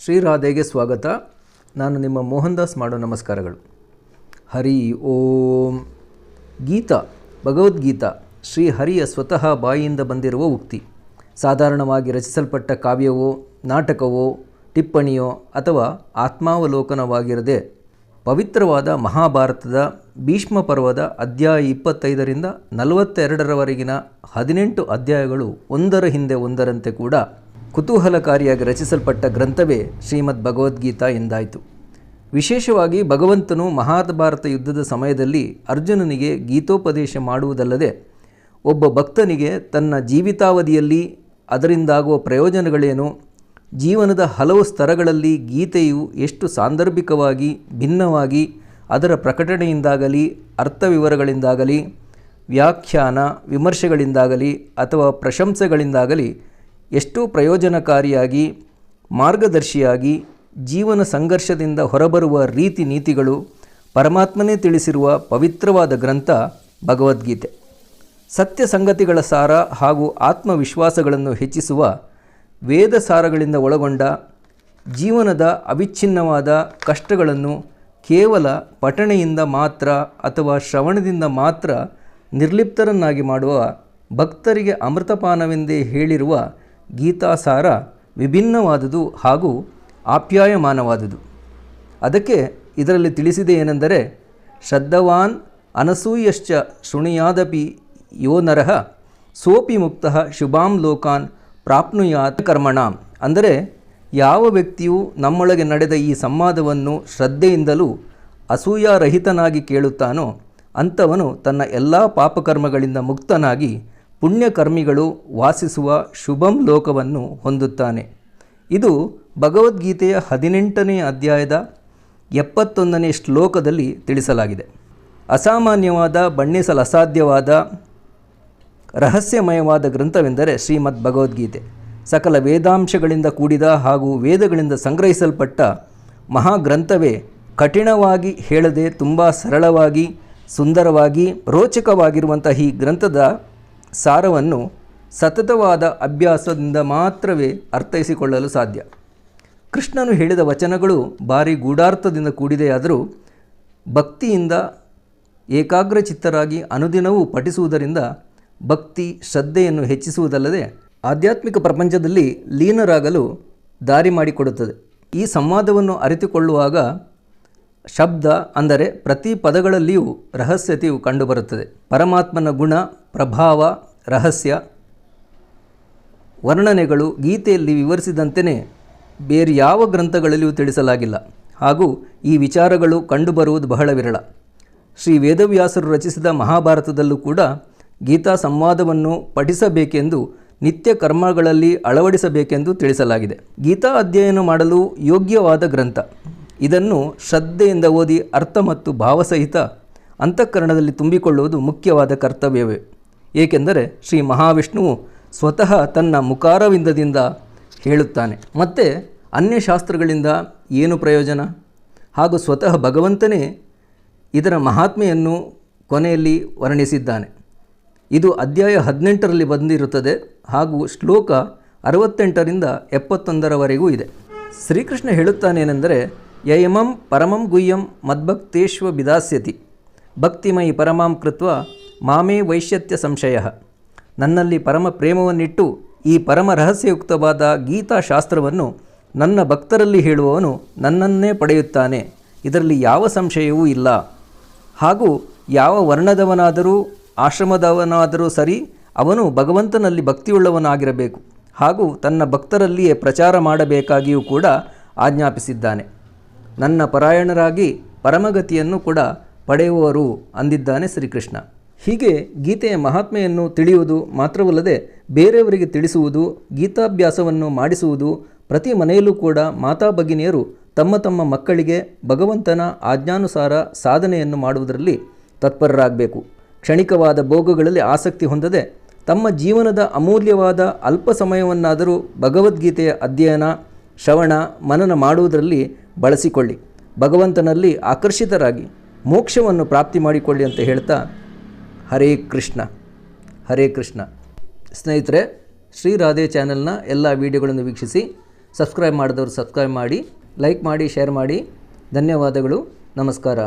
ಶ್ರೀರಾಧೆಗೆ ಸ್ವಾಗತ. ನಾನು ನಿಮ್ಮ ಮೋಹನ್ ದಾಸ್ ಮಾಡೋ ನಮಸ್ಕಾರಗಳು. ಹರಿ ಓಂ. ಗೀತಾ, ಭಗವದ್ಗೀತಾ ಶ್ರೀ ಹರಿಯ ಸ್ವತಃ ಬಾಯಿಯಿಂದ ಬಂದಿರುವ ಉಕ್ತಿ. ಸಾಧಾರಣವಾಗಿ ರಚಿಸಲ್ಪಟ್ಟ ಕಾವ್ಯವೋ, ನಾಟಕವೋ, ಟಿಪ್ಪಣಿಯೋ ಅಥವಾ ಆತ್ಮಾವಲೋಕನವಾಗಿರದೆ ಪವಿತ್ರವಾದ ಮಹಾಭಾರತದ ಭೀಷ್ಮ ಪರ್ವದ ಅಧ್ಯಾಯ 25ರಿಂದ 42ರವರೆಗಿನ 18 ಅಧ್ಯಾಯಗಳು ಒಂದರ ಹಿಂದೆ ಒಂದರಂತೆ ಕೂಡ ಕುತೂಹಲಕಾರಿಯಾಗಿ ರಚಿಸಲ್ಪಟ್ಟ ಗ್ರಂಥವೇ ಶ್ರೀಮದ್ ಭಗವದ್ಗೀತಾ ಎಂದಾಯಿತು. ವಿಶೇಷವಾಗಿ ಭಗವಂತನು ಮಹಾಭಾರತ ಯುದ್ಧದ ಸಮಯದಲ್ಲಿ ಅರ್ಜುನನಿಗೆ ಗೀತೋಪದೇಶ ಮಾಡುವುದಲ್ಲದೆ ಒಬ್ಬ ಭಕ್ತನಿಗೆ ತನ್ನ ಜೀವಿತಾವಧಿಯಲ್ಲಿ ಅದರಿಂದಾಗುವ ಪ್ರಯೋಜನಗಳೇನು, ಜೀವನದ ಹಲವು ಸ್ತರಗಳಲ್ಲಿ ಗೀತೆಯು ಎಷ್ಟು ಸಾಂದರ್ಭಿಕವಾಗಿ ಭಿನ್ನವಾಗಿ ಅದರ ಪ್ರಕಟಣೆಯಿಂದಾಗಲಿ, ಅರ್ಥವಿವರಗಳಿಂದಾಗಲಿ, ವ್ಯಾಖ್ಯಾನ ವಿಮರ್ಶೆಗಳಿಂದಾಗಲಿ ಅಥವಾ ಪ್ರಶಂಸೆಗಳಿಂದಾಗಲಿ ಎಷ್ಟು ಪ್ರಯೋಜನಕಾರಿಯಾಗಿ, ಮಾರ್ಗದರ್ಶಿಯಾಗಿ, ಜೀವನ ಸಂಘರ್ಷದಿಂದ ಹೊರಬರುವ ರೀತಿ ನೀತಿಗಳು ಪರಮಾತ್ಮನೇ ತಿಳಿಸಿರುವ ಪವಿತ್ರವಾದ ಗ್ರಂಥ ಭಗವದ್ಗೀತೆ. ಸತ್ಯ ಸಂಗತಿಗಳ ಸಾರ ಹಾಗೂ ಆತ್ಮವಿಶ್ವಾಸಗಳನ್ನು ಹೆಚ್ಚಿಸುವ ವೇದ ಸಾರಗಳಿಂದ ಒಳಗೊಂಡ ಜೀವನದ ಅವಿಚ್ಛಿನ್ನವಾದ ಕಷ್ಟಗಳನ್ನು ಕೇವಲ ಪಠಣೆಯಿಂದ ಮಾತ್ರ ಅಥವಾ ಶ್ರವಣದಿಂದ ಮಾತ್ರ ನಿರ್ಲಿಪ್ತರನ್ನಾಗಿ ಮಾಡುವ ಭಕ್ತರಿಗೆ ಅಮೃತಪಾನವೆಂದೇ ಹೇಳಿರುವ ಗೀತಾಸಾರ ವಿಭಿನ್ನವಾದುದು ಹಾಗೂ ಆಪ್ಯಾಯಮಾನವಾದುದು. ಅದಕ್ಕೆ ಇದರಲ್ಲಿ ತಿಳಿಸಿದೆ ಏನೆಂದರೆ, ಶ್ರದ್ಧವಾನ್ ಅನಸೂಯಶ್ಚ ಶೃಣುಯಾದಪಿ ಯೋ ನರಃ ಸೋಪಿ ಮುಕ್ತಃ ಶುಭಾಂ ಲೋಕಾನ್ ಪ್ರಾಪ್ನುಯಾತ್ ಕರ್ಮಣಾಂ. ಅಂದರೆ ಯಾವ ವ್ಯಕ್ತಿಯು ನಮ್ಮೊಳಗೆ ನಡೆದ ಈ ಸಂವಾದವನ್ನು ಶ್ರದ್ಧೆಯಿಂದಲೂ ಅಸೂಯಾರಹಿತನಾಗಿ ಕೇಳುತ್ತಾನೋ ಅಂಥವನು ತನ್ನ ಎಲ್ಲ ಪಾಪಕರ್ಮಗಳಿಂದ ಮುಕ್ತನಾಗಿ ಪುಣ್ಯಕರ್ಮಿಗಳು ವಾಸಿಸುವ ಶುಭಂ ಲೋಕವನ್ನು ಹೊಂದುತ್ತಾನೆ. ಇದು ಭಗವದ್ಗೀತೆಯ 18ನೇ ಅಧ್ಯಾಯದ 71ನೇ ಶ್ಲೋಕದಲ್ಲಿ ತಿಳಿಸಲಾಗಿದೆ. ಅಸಾಮಾನ್ಯವಾದ, ಬಣ್ಣಿಸಲು ಅಸಾಧ್ಯವಾದ, ರಹಸ್ಯಮಯವಾದ ಗ್ರಂಥವೆಂದರೆ ಶ್ರೀಮದ್ ಭಗವದ್ಗೀತೆ. ಸಕಲ ವೇದಾಂಶಗಳಿಂದ ಕೂಡಿದ ಹಾಗೂ ವೇದಗಳಿಂದ ಸಂಗ್ರಹಿಸಲ್ಪಟ್ಟ ಮಹಾಗ್ರಂಥವೇ. ಕಠಿಣವಾಗಿ ಹೇಳದೆ ತುಂಬ ಸರಳವಾಗಿ, ಸುಂದರವಾಗಿ, ರೋಚಕವಾಗಿರುವಂಥ ಈ ಗ್ರಂಥದ ಸಾರವನ್ನು ಸತತವಾದ ಅಭ್ಯಾಸದಿಂದ ಮಾತ್ರವೇ ಅರ್ಥೈಸಿಕೊಳ್ಳಲು ಸಾಧ್ಯ. ಕೃಷ್ಣನು ಹೇಳಿದ ವಚನಗಳು ಭಾರಿ ಗೂಢಾರ್ಥದಿಂದ ಕೂಡಿದೆಯಾದರೂ ಭಕ್ತಿಯಿಂದ ಏಕಾಗ್ರಚಿತ್ತರಾಗಿ ಅನುದಿನವೂ ಪಠಿಸುವುದರಿಂದ ಭಕ್ತಿ ಶ್ರದ್ಧೆಯನ್ನು ಹೆಚ್ಚಿಸುವುದಲ್ಲದೆ ಆಧ್ಯಾತ್ಮಿಕ ಪ್ರಪಂಚದಲ್ಲಿ ಲೀನರಾಗಲು ದಾರಿ ಮಾಡಿಕೊಡುತ್ತದೆ. ಈ ಸಂವಾದವನ್ನು ಅರಿತುಕೊಳ್ಳುವಾಗ ಶಬ್ದ ಅಂದರೆ ಪ್ರತಿ ಪದಗಳಲ್ಲಿಯೂ ರಹಸ್ಯತೆಯು ಕಂಡುಬರುತ್ತದೆ. ಪರಮಾತ್ಮನ ಗುಣ, ಪ್ರಭಾವ, ರಹಸ್ಯ ವರ್ಣನೆಗಳು ಗೀತೆಯಲ್ಲಿ ವಿವರಿಸಿದಂತೆಯೇ ಬೇರೆ ಯಾವ ಗ್ರಂಥಗಳಲ್ಲಿಯೂ ತಿಳಿಸಲಾಗಿಲ್ಲ ಹಾಗೂ ಈ ವಿಚಾರಗಳು ಕಂಡುಬರುವುದು ಬಹಳ ವಿರಳ. ಶ್ರೀ ವೇದವ್ಯಾಸರು ರಚಿಸಿದ ಮಹಾಭಾರತದಲ್ಲೂ ಕೂಡ ಗೀತಾ ಸಂವಾದವನ್ನು ಪಠಿಸಬೇಕೆಂದು, ನಿತ್ಯ ಕರ್ಮಗಳಲ್ಲಿ ಅಳವಡಿಸಬೇಕೆಂದು ತಿಳಿಸಲಾಗಿದೆ. ಗೀತಾ ಅಧ್ಯಯನ ಮಾಡಲು ಯೋಗ್ಯವಾದ ಗ್ರಂಥ. ಇದನ್ನು ಶ್ರದ್ಧೆಯಿಂದ ಓದಿ ಅರ್ಥ ಮತ್ತು ಭಾವಸಹಿತ ಅಂತಃಕರಣದಲ್ಲಿ ತುಂಬಿಕೊಳ್ಳುವುದು ಮುಖ್ಯವಾದ ಕರ್ತವ್ಯವೇ. ಏಕೆಂದರೆ ಶ್ರೀ ಮಹಾವಿಷ್ಣುವು ಸ್ವತಃ ತನ್ನ ಮುಖಾರವಿಂದದಿಂದ ಹೇಳುತ್ತಾನೆ. ಮತ್ತು ಅನ್ಯಶಾಸ್ತ್ರಗಳಿಂದ ಏನು ಪ್ರಯೋಜನ? ಹಾಗೂ ಸ್ವತಃ ಭಗವಂತನೇ ಇದರ ಮಹಾತ್ಮೆಯನ್ನು ಕೊನೆಯಲ್ಲಿ ವರ್ಣಿಸಿದ್ದಾನೆ. ಇದು ಅಧ್ಯಾಯ 18ರಲ್ಲಿ ಬಂದಿರುತ್ತದೆ ಹಾಗೂ ಶ್ಲೋಕ 68ರಿಂದ 71ರವರೆಗೂ ಇದೆ. ಶ್ರೀಕೃಷ್ಣ ಹೇಳುತ್ತಾನೇನೆಂದರೆ, ಯಯಮಂ ಪರಮಂ ಗುಹ್ಯಂ ಮದ್ಭಕ್ತೇಶ್ವ ವಿದಾಸ್ಯತಿ ಭಕ್ತಿಮಯಿ ಪರಮಾಂ ಕೃತ್ವ ಮಾಮೇ ವೈಶ್ಯತ್ಯ ಸಂಶಯ. ನನ್ನಲ್ಲಿ ಪರಮ ಪ್ರೇಮವನ್ನಿಟ್ಟು ಈ ಪರಮ ರಹಸ್ಯಯುಕ್ತವಾದ ಗೀತಾಶಾಸ್ತ್ರವನ್ನು ನನ್ನ ಭಕ್ತರಲ್ಲಿ ಹೇಳುವವನು ನನ್ನನ್ನೇ ಪಡೆಯುತ್ತಾನೆ, ಇದರಲ್ಲಿ ಯಾವ ಸಂಶಯವೂ ಇಲ್ಲ. ಹಾಗೂ ಯಾವ ವರ್ಣದವನಾದರೂ ಆಶ್ರಮದವನಾದರೂ ಸರಿ, ಅವನು ಭಗವಂತನಲ್ಲಿ ಭಕ್ತಿಯುಳ್ಳವನಾಗಿರಬೇಕು ಹಾಗೂ ತನ್ನ ಭಕ್ತರಲ್ಲಿಯೇ ಪ್ರಚಾರ ಮಾಡಬೇಕಾಗಿಯೂ ಕೂಡ ಆಜ್ಞಾಪಿಸಿದ್ದಾನೆ. ನನ್ನ ಪರಾಯಣರಾಗಿ ಪರಮಗತಿಯನ್ನು ಕೂಡ ಪಡೆಯುವರು ಅಂದಿದ್ದಾನೆ ಶ್ರೀಕೃಷ್ಣ. ಹೀಗೆ ಗೀತೆಯ ಮಹಾತ್ಮೆಯನ್ನು ತಿಳಿಯುವುದು ಮಾತ್ರವಲ್ಲದೆ ಬೇರೆಯವರಿಗೆ ತಿಳಿಸುವುದು, ಗೀತಾಭ್ಯಾಸವನ್ನು ಮಾಡಿಸುವುದು, ಪ್ರತಿ ಮನೆಯಲ್ಲೂ ಕೂಡ ಮಾತಾ ಭಗಿನಿಯರು ತಮ್ಮ ತಮ್ಮ ಮಕ್ಕಳಿಗೆ ಭಗವಂತನ ಆಜ್ಞಾನುಸಾರ ಸಾಧನೆಯನ್ನು ಮಾಡುವುದರಲ್ಲಿ ತತ್ಪರರಾಗಬೇಕು. ಕ್ಷಣಿಕವಾದ ಭೋಗಗಳಲ್ಲಿ ಆಸಕ್ತಿ ಹೊಂದದೆ ತಮ್ಮ ಜೀವನದ ಅಮೂಲ್ಯವಾದ ಅಲ್ಪ ಸಮಯವನ್ನಾದರೂ ಭಗವದ್ಗೀತೆಯ ಅಧ್ಯಯನ, ಶ್ರವಣ, ಮನನ ಮಾಡುವುದರಲ್ಲಿ ಬಳಸಿಕೊಳ್ಳಿ. ಭಗವಂತನಲ್ಲಿ ಆಕರ್ಷಿತರಾಗಿ ಮೋಕ್ಷವನ್ನು ಪ್ರಾಪ್ತಿ ಮಾಡಿಕೊಳ್ಳಿ ಅಂತ ಹೇಳ್ತಾ, ಹರೇ ಕೃಷ್ಣ, ಹರೇ ಕೃಷ್ಣ. ಸ್ನೇಹಿತರೆ, ಶ್ರೀರಾಧೆ ಚಾನೆಲ್ನ ಎಲ್ಲ ವಿಡಿಯೋಗಳನ್ನು ವೀಕ್ಷಿಸಿ ಸಬ್ಸ್ಕ್ರೈಬ್ ಮಾಡಿದವರು ಸಬ್ಸ್ಕ್ರೈಬ್ ಮಾಡಿ, ಲೈಕ್ ಮಾಡಿ, ಶೇರ್ ಮಾಡಿ. ಧನ್ಯವಾದಗಳು. ನಮಸ್ಕಾರ.